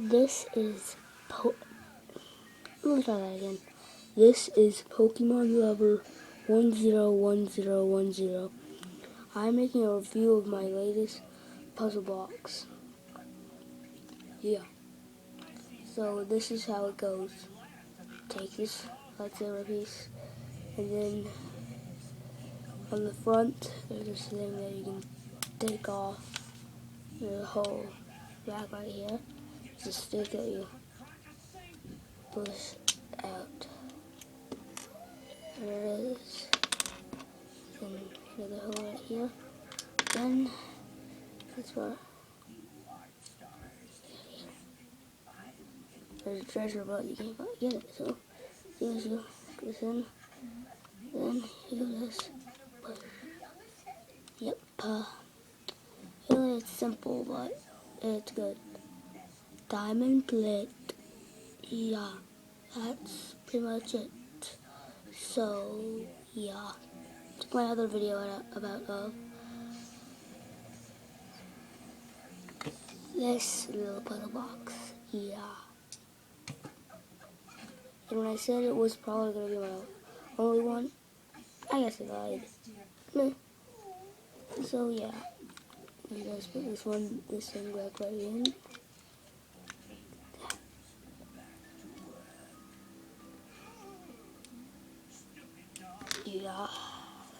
This is let me try that again. This is Pokemon Lover 101010. I'm making a review of my latest puzzle box. Yeah. So this is how it goes. Take this lightsaber piece, and then on the front there's this thing that you can take off. There's a whole back right here. There's a stick that you push out. There it is. Then another hole right here. Then that's where there's a treasure, but you can't quite get it. So you just go this in. Then you do this. Yep. Really, it's simple, but it's good. Diamond plate. Yeah, that's pretty much it. So yeah, check my other video about this little puzzle box. Yeah. And when I said it was probably gonna be my only one, I guess I lied. Meh. So yeah, you guys put this thing back right in. Yeah,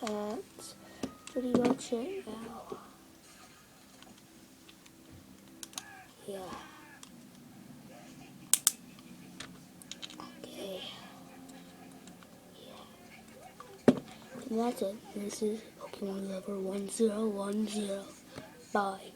that's pretty much it now. Yeah. Okay. Yeah. And that's it. This is Pokemon Lover 1010. Bye.